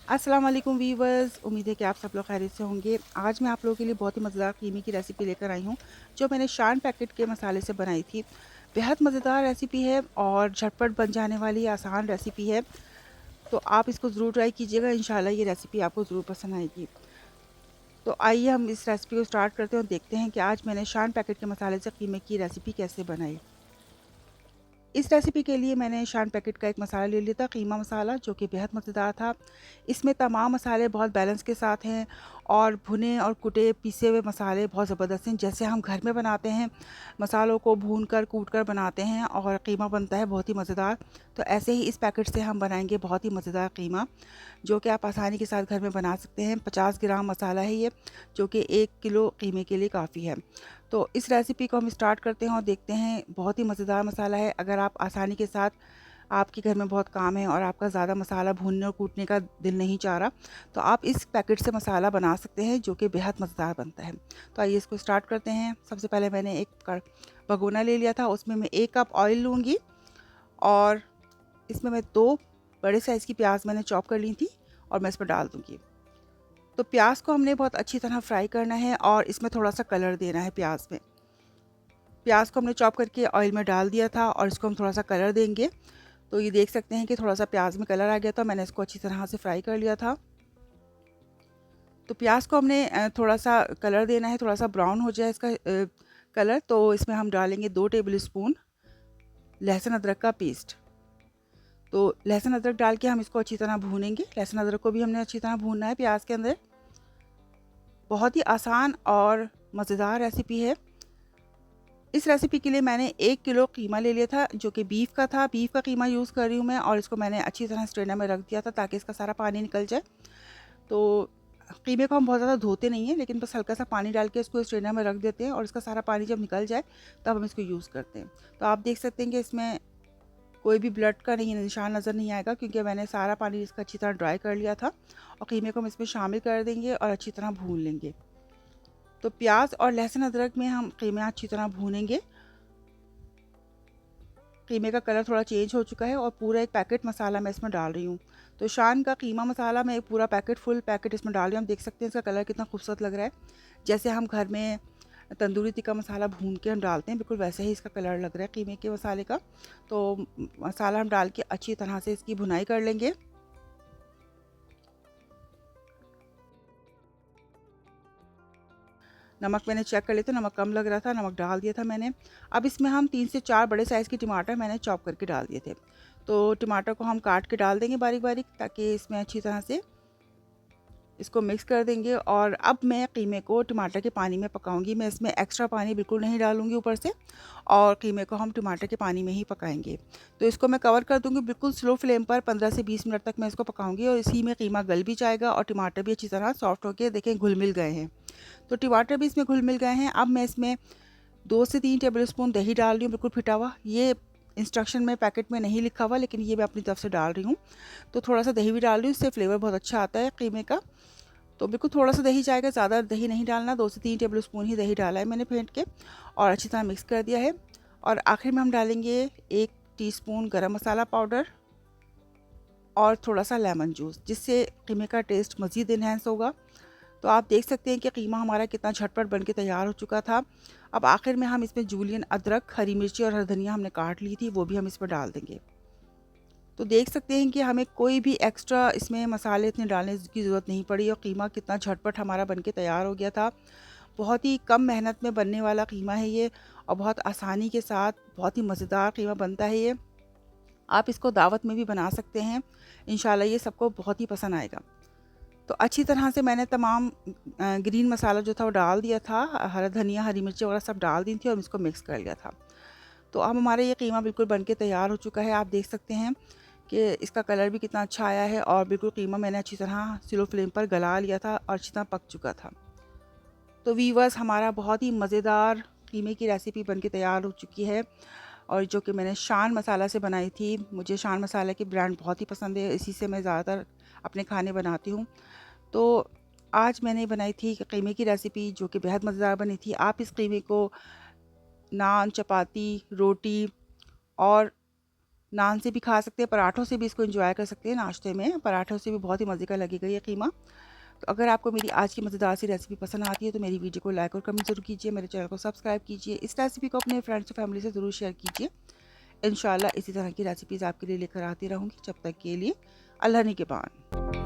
अस्सलाम वालेकुम वीवर्स, उम्मीद है कि आप सब लोग खैरियत से होंगे। आज मैं आप लोगों के लिए बहुत ही मज़ेदार कीमे की रेसिपी लेकर आई हूँ, जो मैंने शान पैकेट के मसाले से बनाई थी। बेहद मज़ेदार रेसिपी है और झटपट बन जाने वाली आसान रेसिपी है, तो आप इसको ज़रूर ट्राई कीजिएगा। इंशाल्लाह ये रेसिपी आपको ज़रूर पसंद आएगी। तो आइए हम इस रेसिपी को स्टार्ट करते हैं और देखते हैं कि आज मैंने शान पैकेट के मसाले से कीमे की रेसिपी कैसे बनाई। इस रेसिपी के लिए मैंने शान पैकेट का एक मसाला ले लिया था, कीमा मसाला, जो कि बेहद मज़ेदार था। इसमें तमाम मसाले बहुत बैलेंस के साथ हैं और भुने और कुटे पीसे हुए मसाले बहुत ज़बरदस्त हैं, जैसे हम घर में बनाते हैं, मसालों को भून कर कूट कर बनाते हैं और कीमा बनता है बहुत ही मज़ेदार। तो ऐसे ही इस पैकेट से हम बनाएंगे बहुत ही मज़ेदार कीमा, जो कि आप आसानी के साथ घर में बना सकते हैं। 50 ग्राम मसाला है ये, जो कि 1 किलो कीमे के लिए काफ़ी है। तो इस रेसिपी को हम स्टार्ट करते हैं और देखते हैं। बहुत ही मज़ेदार मसाला है। अगर आप आसानी के साथ, आपके घर में बहुत काम है और आपका ज़्यादा मसाला भूनने और कूटने का दिल नहीं चाह रहा, तो आप इस पैकेट से मसाला बना सकते हैं, जो कि बेहद मज़ेदार बनता है। तो आइए इसको स्टार्ट करते हैं। सबसे पहले मैंने एक भगोना ले लिया था, उसमें मैं 1 कप ऑयल लूँगी और इसमें मैं 2 बड़े साइज़ की प्याज मैंने चॉप कर ली थी और मैं इसमें डाल दूँगी। तो प्याज को हमने बहुत अच्छी तरह फ्राई करना है और इसमें थोड़ा-सा कलर देना है प्याज में। प्याज को हमने चॉप करके ऑयल में डाल दिया था और इसको हम थोड़ा-सा कलर देंगे। तो ये देख सकते हैं कि थोड़ा-सा प्याज में कलर आ गया था, मैंने इसको अच्छी तरह से फ्राई कर लिया था। तो प्याज को हमने थोड़ा-सा कलर देना है, थोड़ा-सा ब्राउन हो जाए इसका कलर, तो इसमें हम डालेंगे 2 टेबल स्पून लहसुन अदरक का पेस्ट। तो लहसुन अदरक डाल के हम इसको अच्छी तरह भूनेंगे। लहसुन अदरक को भी हमने अच्छी तरह भूनना है प्याज के अंदर। बहुत ही आसान और मज़ेदार रेसिपी है। इस रेसिपी के लिए मैंने 1 किलो कीमा ले लिया था, जो कि बीफ का था। बीफ का कीमा यूज़ कर रही हूँ मैं और इसको मैंने अच्छी तरह स्ट्रेनर में रख दिया था, ताकि इसका सारा पानी निकल जाए। तो कीमे को हम बहुत ज़्यादा धोते नहीं हैं, लेकिन बस हल्का सा पानी डाल के इसको स्ट्रेनर में रख देते हैं और इसका सारा पानी जब निकल जाए, तब हम इसको यूज़ करते हैं। तो आप देख सकते हैं कि इसमें कोई भी ब्लड का नहीं निशान नज़र नहीं आएगा, क्योंकि मैंने सारा पानी इसका अच्छी तरह ड्राई कर लिया था। और कीमे को हम इसमें शामिल कर देंगे और अच्छी तरह भून लेंगे। तो प्याज और लहसुन अदरक में हम कीमा अच्छी तरह भूनेंगे। कीमे का कलर थोड़ा चेंज हो चुका है और पूरा एक पैकेट मसाला मैं इसमें डाल रही हूँ। तो शान का कीमा मसाला मैं एक पूरा पैकेट, फुल पैकेट इसमें डाल रही हूँ। आप देख सकते हैं इसका कलर कितना खूबसूरत लग रहा है। जैसे हम घर में तंदूरी टिक्का मसाला भून के हम डालते हैं, बिल्कुल वैसे ही इसका कलर लग रहा है कीमे के मसाले का। तो मसाला हम डाल के अच्छी तरह से इसकी भुनाई कर लेंगे। नमक मैंने चेक कर लिया था, नमक कम लग रहा था, नमक डाल दिया था मैंने। अब इसमें हम 3 से 4 बड़े साइज़ के टमाटर मैंने चॉप करके डाल दिए थे। तो टमाटर को हम काट के डाल देंगे बारीक-बारीक, ताकि इसमें अच्छी तरह से इसको मिक्स कर देंगे। और अब मैं कीमे को टमाटर के पानी में पकाऊंगी। मैं इसमें एक्स्ट्रा पानी बिल्कुल नहीं डालूंगी ऊपर से, और कीमे को हम टमाटर के पानी में ही पकाएंगे। तो इसको मैं कवर कर दूंगी बिल्कुल स्लो फ्लेम पर। 15 से 20 मिनट तक मैं इसको पकाऊंगी और इसी में कीमा गल भी जाएगा और टमाटर भी अच्छी तरह सॉफ्ट होकर देखें घुल मिल गए हैं। तो टमाटर भी इसमें घुल मिल गए हैं। अब मैं इसमें 2 से 3 टेबल स्पून दही डाल रही हूँ, बिल्कुल फिटा हुआ। ये इंस्ट्रक्शन में पैकेट में नहीं लिखा हुआ, लेकिन ये मैं अपनी तरफ से डाल रही हूँ। तो थोड़ा सा दही भी डाल रही हूँ, इससे फ्लेवर बहुत अच्छा आता है कीमे का। तो बिल्कुल थोड़ा-सा दही जाएगा, ज़्यादा दही नहीं डालना। 2 से 3 टेबल स्पून ही दही डाला है मैंने फेंट के और अच्छी तरह मिक्स कर दिया है। और आखिर में हम डालेंगे 1 टीस्पून गरम मसाला पाउडर और थोड़ा-सा लेमन जूस, जिससे कीमे का टेस्ट मज़ीद एनहांस होगा। तो आप देख सकते हैं कि कीमा हमारा कितना झटपट बन के तैयार हो चुका था। अब आखिर में हम इसमें जूलियन अदरक, हरी मिर्ची और हरी धनिया हमने काट ली थी, वो भी हम इसमें डाल देंगे। तो देख सकते हैं कि हमें कोई भी एक्स्ट्रा इसमें मसाले इतने डालने की ज़रूरत नहीं पड़ी और कीमा कितना झटपट हमारा बनके तैयार हो गया था। बहुत ही कम मेहनत में बनने वाला कीमा है ये और बहुत आसानी के साथ बहुत ही मज़ेदार कीमा बनता है ये। आप इसको दावत में भी बना सकते हैं। इंशाल्लाह ये सबको बहुत ही पसंद आएगा। तो अच्छी तरह से मैंने तमाम ग्रीन मसाला जो था वो डाल दिया था। हरा धनिया, हरी मिर्ची वगैरह सब डाल दी थी और इसको मिक्स कर लिया था। तो अब हमारा ये कीमा बिल्कुल बनके तैयार हो चुका है। आप देख सकते हैं कि इसका कलर भी कितना अच्छा आया है और बिल्कुल कीमा मैंने अच्छी तरह स्लो फ्लेम पर गला लिया था और अच्छी तरह पक चुका था। तो वीवर्स, हमारा बहुत ही मज़ेदार कीमे की रेसिपी बनके तैयार हो चुकी है और जो कि मैंने शान मसाला से बनाई थी। मुझे शान मसाला की ब्रांड बहुत ही पसंद है, इसी से मैं ज़्यादातर अपने खाने बनाती हूँ। तो आज मैंने बनाई थी कीमे की रेसिपी, जो कि बेहद मज़ेदार बनी थी। आप इस कीमे को नान, चपाती, रोटी और नान से भी खा सकते हैं, पराठों से भी इसको एंजॉय कर सकते हैं। नाश्ते में पराठों से भी बहुत ही मज़े का लगेगा ये कीमा। तो अगर आपको मेरी आज की मज़ेदार सी रेसिपी पसंद आती है तो मेरी वीडियो को लाइक और कमेंट ज़रूर कीजिए, मेरे चैनल को सब्सक्राइब कीजिए, इस रेसिपी को अपने फ्रेंड्स और फैमिली से ज़रूर शेयर कीजिए। इंशाल्लाह इसी तरह की रेसिपीज़ आपके लिए लेकर आती रहूँगी। जब तक के लिए अल्लाह निगहबान।